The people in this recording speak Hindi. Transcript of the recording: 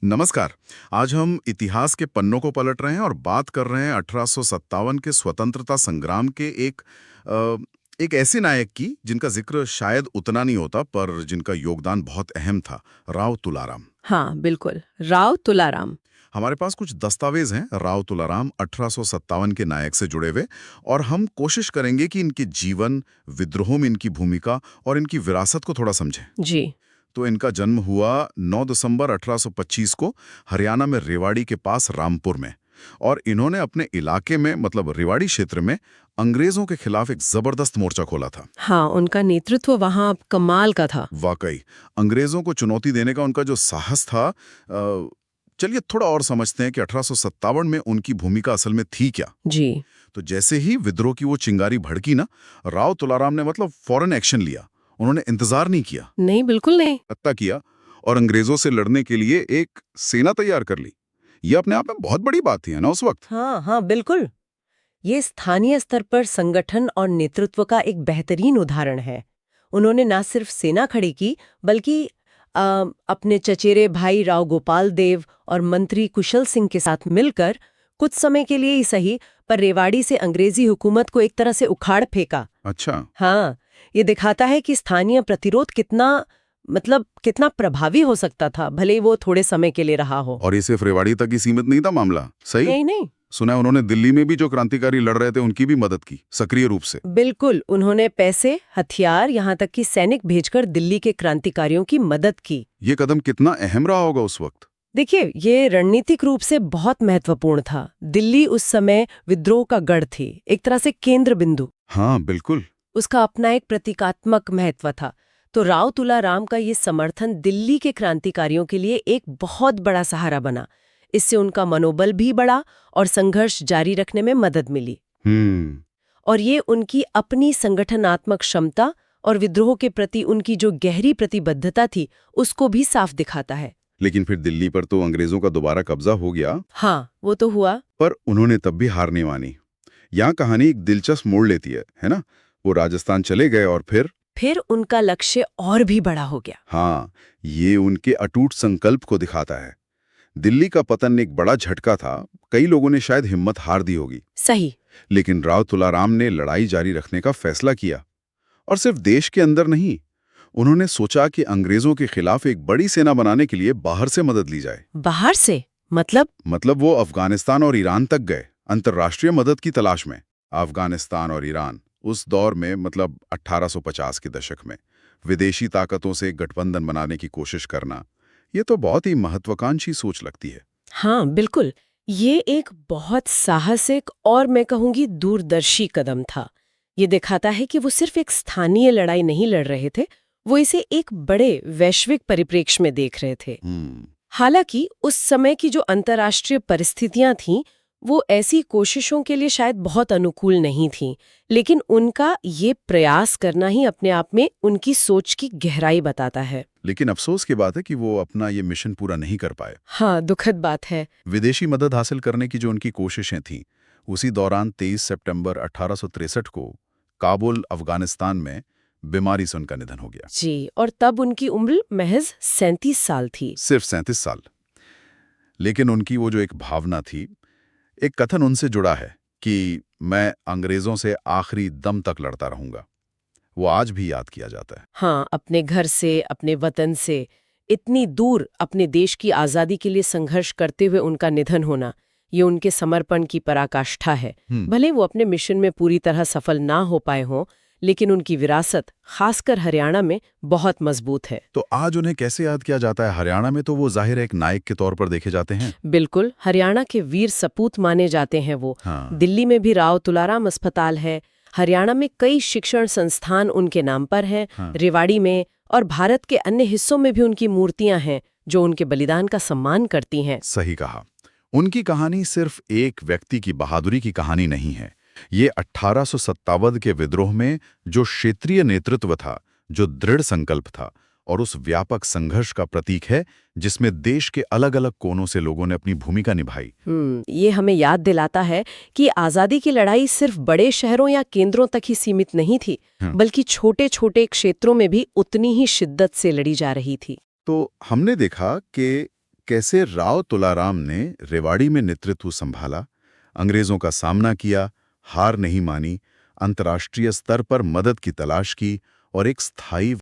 नमस्कार। आज हम इतिहास के पन्नों को पलट रहे हैं और बात कर रहे हैं 1857 के स्वतंत्रता संग्राम के एक ऐसे नायक की जिनका जिक्र शायद उतना नहीं होता पर जिनका योगदान बहुत अहम था, राव तुलाराम। हाँ बिल्कुल, राव तुलाराम। हमारे पास कुछ दस्तावेज हैं राव तुलाराम 1857 के नायक से जुड़े हुए, और हम कोशिश करेंगे कि इनके जीवन, विद्रोह में इनकी भूमिका और इनकी विरासत को थोड़ा समझें। जी। तो इनका जन्म हुआ 9 दिसंबर 1825 को हरियाणा में रेवाड़ी के पास रामपुर में, और इन्होंने अपने इलाके में मतलब रेवाड़ी क्षेत्र में अंग्रेजों के खिलाफ एक जबरदस्त मोर्चा खोला था। हाँ, उनका नेतृत्व वहाँ कमाल का था। वाकई अंग्रेजों को चुनौती देने का उनका जो साहस था। चलिए थोड़ा और समझते हैं कि 1857 में उनकी भूमिका असल में थी क्या। जी। तो जैसे ही विद्रोह की वो चिंगारी भड़की ना, राव तुलाराम ने मतलब फौरन एक्शन लिया। उन्होंने इंतजार नहीं किया, नहीं, बिल्कुल नहीं। हत्या किया और अंग्रेजों से लड़ने के लिए एक सेना तैयार कर ली। ये अपने आप में बहुत बड़ी बात थी, है ना, उस वक्त। हाँ हाँ बिल्कुल। ये स्थानीय स्तर पर संगठन और नेतृत्व का एक बेहतरीन उदाहरण है। उन्होंने न सिर्फ सेना खड़ी की बल्कि अपने चचेरे भाई राव गोपाल देव और मंत्री कुशल सिंह के साथ मिलकर कुछ समय के लिए ही सही पर रेवाड़ी से अंग्रेजी हुकूमत को एक तरह से उखाड़ फेंका। अच्छा। हाँ, ये दिखाता है कि स्थानीय प्रतिरोध कितना प्रभावी हो सकता था, भले ही वो थोड़े समय के लिए रहा हो। और ये सिर्फ रेवाड़ी तक ही सीमित नहीं था मामला, सही? नहीं नहीं, सुना है उन्होंने दिल्ली में भी जो क्रांतिकारी लड़ रहे थे उनकी भी मदद की, सक्रिय रूप से। बिल्कुल। उन्होंने पैसे, हथियार, यहाँ तक कि सैनिक भेजकर दिल्ली के क्रांतिकारियों की मदद की। ये कदम कितना अहम रहा होगा उस वक्त? देखिए, ये रणनीतिक रूप से बहुत महत्वपूर्ण था। दिल्ली उस समय विद्रोह का गढ़ थी, एक तरह से केंद्र बिंदु। हाँ बिल्कुल। उसका अपना एक प्रतीकात्मक महत्व था। तो राव तुलाराम का ये समर्थन दिल्ली के क्रांतिकारियों के लिए एक बहुत बड़ा सहारा बना। इससे उनका मनोबल भी बढ़ा और संघर्ष जारी रखने में मदद मिली। और ये उनकी अपनी संगठनात्मक क्षमता और विद्रोह के प्रति उनकी जो गहरी प्रतिबद्धता थी उसको भी साफ दिखाता है। लेकिन फिर दिल्ली पर तो अंग्रेजों का दोबारा कब्जा हो गया। हाँ, वो तो हुआ। पर उन्होंने तब भी हार नहीं मानी। यहाँ कहानी एक दिलचस्प मोड़ लेती है ना? वो राजस्थान चले गए और फिर उनका लक्ष्य और भी बड़ा हो गया। हाँ, ये उनके अटूट संकल्प को दिखाता है। दिल्ली का पतन एक बड़ा झटका था, कई लोगों ने शायद हिम्मत हार दी होगी। सही। लेकिन राव तुलाराम ने लड़ाई जारी रखने का फैसला किया, और सिर्फ देश के अंदर नहीं। उन्होंने सोचा कि अंग्रेजों के खिलाफ एक बड़ी सेना बनाने के लिए बाहर से मदद ली जाए। बाहर से मतलब वो अफगानिस्तान और ईरान तक गए, अंतर्राष्ट्रीय मदद की तलाश में। अफगानिस्तान और ईरान उस दौर में मतलब 1850 के दशक में विदेशी ताकतों से गठबंधन बनाने की कोशिश करना, ये तो बहुत ही महत्वाकांक्षी सोच लगती है। हाँ बिल्कुल, ये एक बहुत साहसिक और मैं कहूँगी दूरदर्शी कदम था। ये दिखाता है कि वो सिर्फ एक स्थानीय लड़ाई नहीं लड़ रहे थे, वो इसे एक बड़े वैश्विक परिप्रेक्ष्य में देख रहे थे। हालांकि उस समय की जो अंतर्राष्ट्रीय परिस्थितियां थीं, वो ऐसी कोशिशों के लिए शायद बहुत अनुकूल नहीं थीं, लेकिन उनका ये प्रयास करना ही अपने आप में उनकी सोच की गहराई बताता है। लेकिन अफसोस की बात है कि वो अपना ये मिशन पूरा नहीं कर पाए। हाँ, दुखद बात है। विदेशी मदद हासिल करने की जो उनकी कोशिशें थीं, उसी दौरान 23 सितंबर 1863 को काबुल, अफगानिस्तान में बीमारी से उनका निधन हो गया। जी, और तब उनकी उम्र महज 37 साल थी। सिर्फ 37 साल। लेकिन उनकी वो जो एक भावना थी, एक कथन उनसे जुड़ा है कि मैं अंग्रेजों से आखिरी दम तक लड़ता रहूंगा, वो आज भी याद किया जाता है। हाँ, अपने घर से, अपने वतन से इतनी दूर अपने देश की आज़ादी के लिए संघर्ष करते हुए उनका निधन होना, ये उनके समर्पण की पराकाष्ठा है। भले वो अपने मिशन में पूरी तरह सफल ना हो पाए हों, लेकिन उनकी विरासत खासकर हरियाणा में बहुत मजबूत है। तो आज उन्हें कैसे याद किया जाता है? हरियाणा में तो वो जाहिर एक नायक के तौर पर देखे जाते हैं। बिल्कुल, हरियाणा के वीर सपूत माने जाते हैं वो। हाँ। दिल्ली में भी राव तुलाराम अस्पताल है, हरियाणा में कई शिक्षण संस्थान उनके नाम पर हैं। हाँ। रेवाड़ी में और भारत के अन्य हिस्सों में भी उनकी मूर्तियां हैं जो उनके बलिदान का सम्मान करती हैं। सही कहा। उनकी कहानी सिर्फ एक व्यक्ति की बहादुरी की कहानी नहीं है। ये 1857 के विद्रोह में जो क्षेत्रीय नेतृत्व था, जो दृढ़ संकल्प था, और उस व्यापक संघर्ष का प्रतीक है जिसमें देश के अलग अलग कोनों से लोगों ने अपनी भूमिका निभाई। ये हमें याद दिलाता है कि आज़ादी की लड़ाई सिर्फ बड़े शहरों या केंद्रों तक ही सीमित नहीं थी, बल्कि छोटे छोटे क्षेत्रों में भी उतनी ही शिद्दत से लड़ी जा रही थी। तो हमने देखा कि कैसे राव तुलाराम ने रेवाड़ी में नेतृत्व संभाला, अंग्रेजों का सामना किया, हार नहीं मानी, अंतर्राष्ट्रीय स्तर पर मदद की तलाश की और एक स्थायी